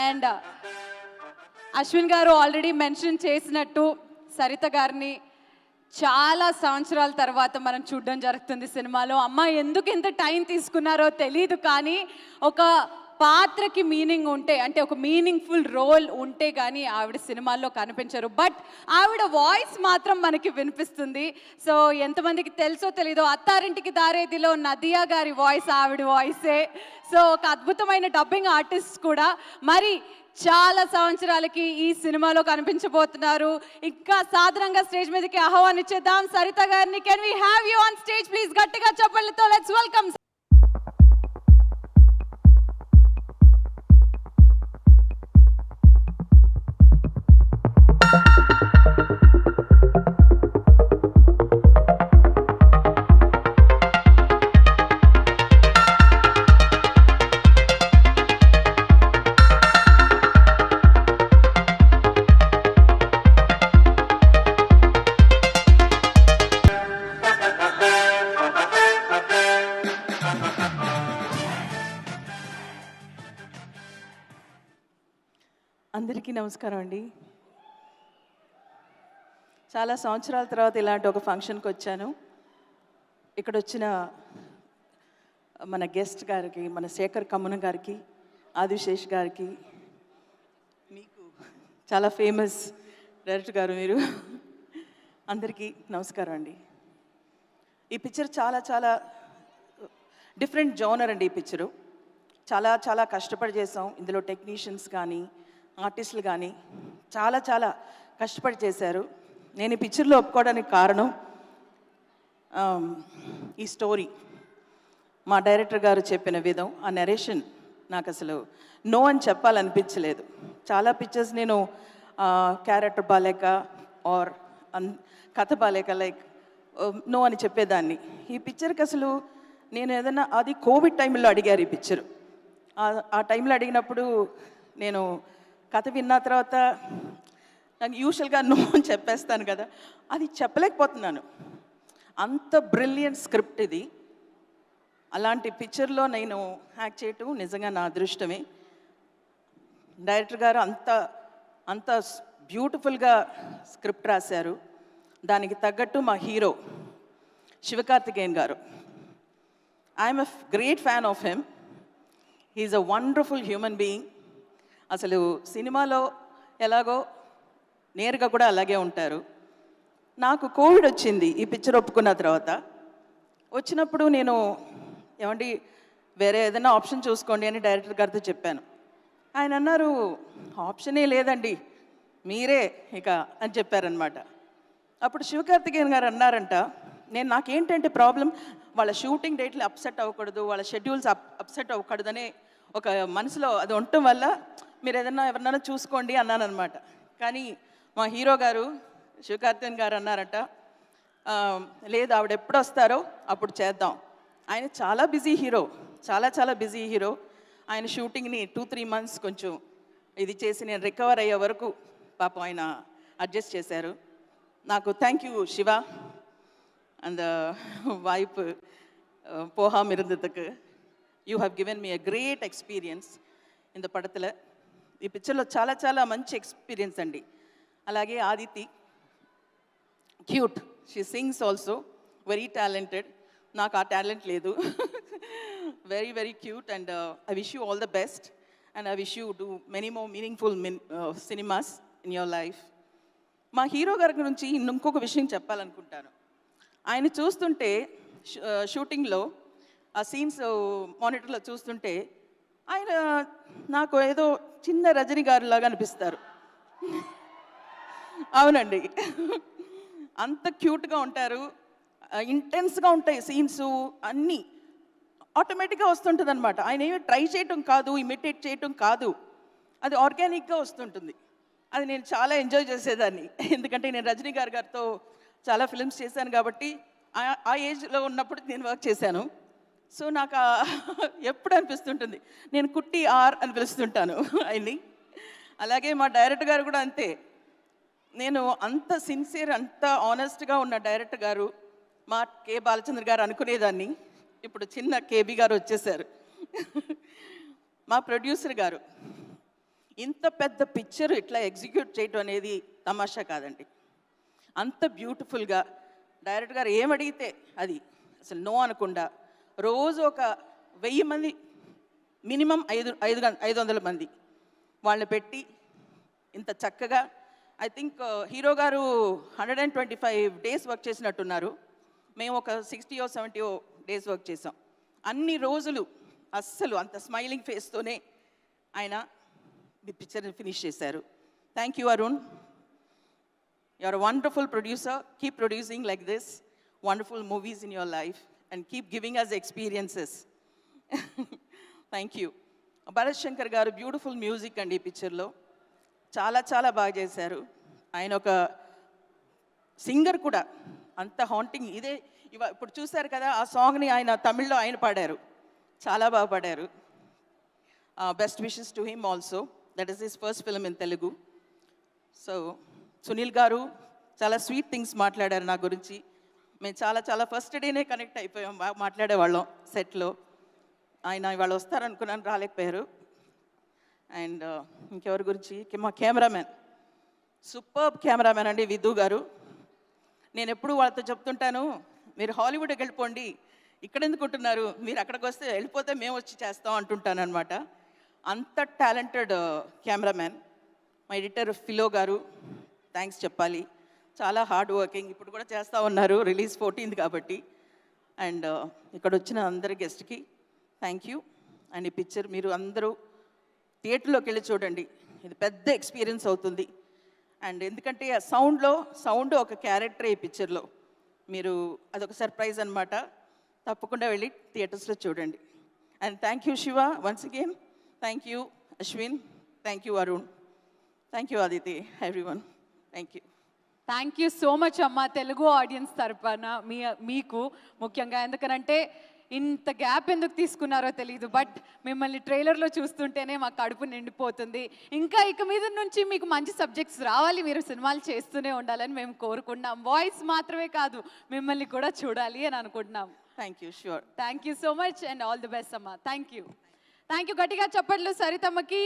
And Ashwin గారు already mention చేసినట్టు సరిత గారిని చాలా సంవత్సరాల తర్వాత మనం చూడడం జరుగుతుంది సినిమాలో. అమ్మ ఎందుకు ఇంత టైం తీసుకున్నారో తెలియదు, కానీ ఒక పాత్రకి మీనింగ్ ఉంటే, అంటే ఒక మీనింగ్ఫుల్ రోల్ ఉంటే కానీ ఆవిడ సినిమాల్లో కనిపించరు. బట్ ఆవిడ వాయిస్ మాత్రం మనకి వినిపిస్తుంది. సో ఎంతమందికి తెలుసో తెలీదో, అత్తారింటికి దారేదిలో నదియా గారి వాయిస్ ఆవిడ వాయిసే. సో ఒక అద్భుతమైన డబ్బింగ్ ఆర్టిస్ట్ కూడా. మరి చాలా సంవత్సరాలకి ఈ సినిమాలో కనిపించబోతున్నారు. ఇంకా సాధారణంగా స్టేజ్ మీదకి ఆహ్వానించేద్దాం సరిత గారిని. Can we have you on stage please? గట్టిగా చప్పట్లతో లెట్స్ వెల్కమ్. అందరికీ నమస్కారం అండి. చాలా సంవత్సరాల తర్వాత ఇలాంటి ఒక ఫంక్షన్కి వచ్చాను. ఇక్కడ వచ్చిన మన గెస్ట్ గారికి, మన శేఖర్ కమ్మన గారికి, ఆదిశేష్ గారికి, మీకు చాలా ఫేమస్ డైరెక్టర్ గారు మీరు, అందరికీ నమస్కారం అండి. ఈ పిక్చర్ చాలా చాలా డిఫరెంట్ జోనర్ అండి. ఈ పిక్చరు చాలా చాలా కష్టపడి చేసాం. ఇందులో టెక్నీషియన్స్ కానీ ఆర్టిస్టులు కానీ చాలా చాలా కష్టపడి చేశారు. నేను ఈ పిక్చర్లో ఒప్పుకోవడానికి కారణం ఈ స్టోరీ, మా డైరెక్టర్ గారు చెప్పిన విధం, ఆ నెరేషన్ నాకు అసలు నో అని చెప్పాలనిపించలేదు. చాలా పిక్చర్స్ నేను క్యారెక్టర్ బాలేక ఆర్ కథ బాలేక లైక్ నో అని చెప్పేదాన్ని. ఈ పిక్చర్కి అసలు నేను ఏదైనా, అది కోవిడ్ టైంలో అడిగారు ఈ పిక్చర్. ఆ టైంలో అడిగినప్పుడు నేను కథ విన్న తర్వాత నాకు యూజువల్గా నో అని చెప్పేస్తాను కదా, అది చెప్పలేకపోతున్నాను. అంత బ్రిలియంట్ స్క్రిప్ట్ ఇది. అలాంటి పిక్చర్లో నేను యాక్ట్ చేయటం నిజంగా నా అదృష్టమే. డైరెక్టర్ గారు అంత బ్యూటిఫుల్గా స్క్రిప్ట్ రాశారు. దానికి తగ్గట్టు మా హీరో శివకార్తికేయన్ గారు, I'm a great fan of him. He's a wonderful human being. అసలు సినిమాలో ఎలాగో నేరుగా కూడా అలాగే ఉంటారు. నాకు కోవిడ్ వచ్చింది ఈ పిక్చర్ ఒప్పుకున్న తర్వాత. వచ్చినప్పుడు నేను ఏమండి వేరే ఏదైనా ఆప్షన్ చూసుకోండి అని డైరెక్టర్ గారితో చెప్పాను. ఆయన అన్నారు, ఆప్షనే లేదండి, మీరే ఇక అని చెప్పారనమాట. అప్పుడు శివకార్తికేయన్ గారు అన్నారంట, నాకేంటంటే ప్రాబ్లం, వాళ్ళ షూటింగ్ డేట్లు అప్సెట్ అవ్వకూడదు, వాళ్ళ షెడ్యూల్స్ అప్సెట్ అవ్వకూడదనే ఒక మనసులో అది ఉండటం వల్ల మీరు ఏదన్నా ఎవరినైనా చూసుకోండి అన్నాను అనమాట. కానీ మా హీరో గారు శివకార్తికేయన్ గారు అన్నారట, లేదు ఆవిడ ఎప్పుడు వస్తారో అప్పుడు చేద్దాం. ఆయన చాలా బిజీ హీరో, చాలా చాలా బిజీ హీరో. ఆయన షూటింగ్ని 2-3 మంత్స్ కొంచెం ఇది చేసి నేను రికవర్ అయ్యే వరకు పాపం ఆయన అడ్జస్ట్ చేశారు. నాకు thank you Shiva and wife పోహా మిరుందుకు. You have given me a great experience in the పడతల. ఈ పిక్చర్లో చాలా చాలా మంచి ఎక్స్పీరియన్స్ అండి. అలాగే Aditi, cute, she sings also, very talented. నాకు ఆ టాలెంట్ లేదు. Very very cute and I wish you all the best and I wish you do many more meaningful cinemas in your life. మా హీరో గారి గురించి ఇంకొక విషయం చెప్పాలనుకుంటాను. ఆయన చూస్తుంటే షూటింగ్లో ఆ సీన్స్ మానిటర్లో చూస్తుంటే ఆయన నాకు ఏదో చిన్న రజనీ గారిలాగా అనిపిస్తారు. అవునండి, అంత క్యూట్గా ఉంటారు, ఇంటెన్స్గా ఉంటాయి సీన్స్ అన్నీ, ఆటోమేటిక్గా వస్తుంటుంది అనమాట. ఆయన ఏమి ట్రై చేయటం కాదు, ఇమిటేట్ చేయటం కాదు, అది ఆర్గానిక్గా వస్తుంటుంది. అది నేను చాలా ఎంజాయ్ చేసేదాన్ని. ఎందుకంటే నేను రజనీ గారితో చాలా ఫిల్మ్స్ చేశాను కాబట్టి ఆ ఏజ్లో ఉన్నప్పుడు నేను వర్క్ చేశాను. సో నాకు ఎప్పుడు అనిపిస్తుంటుంది, నేను కుట్టి ఆర్ అని పిలుస్తుంటాను ఆయన్ని. అలాగే మా డైరెక్టర్ గారు కూడా అంతే. నేను అంత సిన్సియర్, అంత ఆనెస్ట్గా ఉన్న డైరెక్టర్ గారు మా కే బాలచంద్ర గారు అనుకునేదాన్ని. ఇప్పుడు చిన్న కేబీ గారు వచ్చేసారు. మా ప్రొడ్యూసర్ గారు ఇంత పెద్ద పిక్చర్ ఇట్లా ఎగ్జిక్యూట్ చేయటం అనేది తమాషా కాదండి. అంత బ్యూటిఫుల్గా డైరెక్టర్ గారు ఏమడిగితే అది అసలు నో అనకుండా రోజు ఒక 1000 మంది మినిమం 500 మంది వాళ్ళని పెట్టి ఇంత చక్కగా ఐ థింక్ హీరో గారు 125 డేస్ వర్క్ చేసినట్టున్నారు. మేము ఒక 60 or 70 డేస్ వర్క్ చేసాం. అన్ని రోజులు అస్సలు అంత స్మైలింగ్ ఫేస్తోనే ఆయన మీ పిక్చర్ని ఫినిష్ చేశారు. Thank you Arun. You are a wonderful producer. Keep producing like this wonderful movies in your life and keep giving us experiences. Thank you. Bharat Shankar గారు బ్యూటిఫుల్ మ్యూజిక్ అండి ఈ పిక్చర్లో. చాలా చాలా బాగా చేశారు. ఆయన ఒక సింగర్ కూడా, అంత హాంటింగ్. ఇదే ఇప్పుడు చూశారు కదా ఆ సాంగ్ని ఆయన తమిళ్లో ఆయన పాడారు, చాలా బాగా పాడారు. Best wishes to him also. That is his first film in Telugu. So Sunil గారు చాలా స్వీట్ థింగ్స్ మాట్లాడారు నా గురించి. మేము చాలా చాలా ఫస్ట్ డేనే కనెక్ట్ అయిపోయాం, బాగా మాట్లాడేవాళ్ళం సెట్లో. ఆయన ఇవాళ వస్తారనుకున్నాను, రాలేకపోయారు. అండ్ ఇంకెవరి గురించి, మా కెమెరామెన్, సూపర్బ్ కెమెరామెన్ అండి విధు గారు. నేను ఎప్పుడు వాళ్ళతో చెప్తుంటాను, మీరు హాలీవుడ్కి వెళ్ళిపోండి, ఇక్కడ ఎందుకు ఉంటున్నారు, మీరు అక్కడికి వస్తే వెళ్ళిపోతే మేము వచ్చి చేస్తాం అంటుంటాను అనమాట. అంత టాలెంటెడ్ కెమెరామెన్. మా ఎడిటర్ ఫిలో గారు థ్యాంక్స్ చెప్పాలి, చాలా హార్డ్ వర్కింగ్. ఇప్పుడు కూడా చేస్తూ ఉన్నారు, రిలీజ్ 14th కాబట్టి. అండ్ ఇక్కడ వచ్చిన అందరి గెస్ట్కి థ్యాంక్ యూ. అండ్ ఈ పిక్చర్ మీరు అందరూ థియేటర్లోకి వెళ్ళి చూడండి, ఇది పెద్ద ఎక్స్పీరియన్స్ అవుతుంది. అండ్ ఎందుకంటే ఆ సౌండ్ ఒక క్యారెక్టర్ ఈ పిక్చర్లో, మీరు అదొక సర్ప్రైజ్ అనమాట. తప్పకుండా వెళ్ళి థియేటర్స్లో చూడండి. And thank you Shiva once again. Thank you Ashwin. Thank you Arun. Thank you Aditi, everyone. Thank you. Thank you so much అమ్మ, తెలుగు ఆడియన్స్ తరపున మీకు ముఖ్యంగా. ఎందుకనంటే ఇంత గ్యాప్ ఎందుకు తీసుకున్నారో తెలీదు, బట్ మిమ్మల్ని ట్రైలర్లో చూస్తుంటేనే మా కడుపు నిండిపోతుంది. ఇంకా ఇక మీద నుంచి మీకు మంచి సబ్జెక్ట్స్ రావాలి, మీరు సినిమాలు చేస్తూనే ఉండాలని మేము కోరుకుంటున్నాం. వాయిస్ మాత్రమే కాదు, మిమ్మల్ని కూడా చూడాలి అని అనుకుంటున్నాం. Thank you. Sure. Thank you so much and all the best అమ్మ. Thank you. గట్టిగా చప్పట్లు సరితమ్మకి.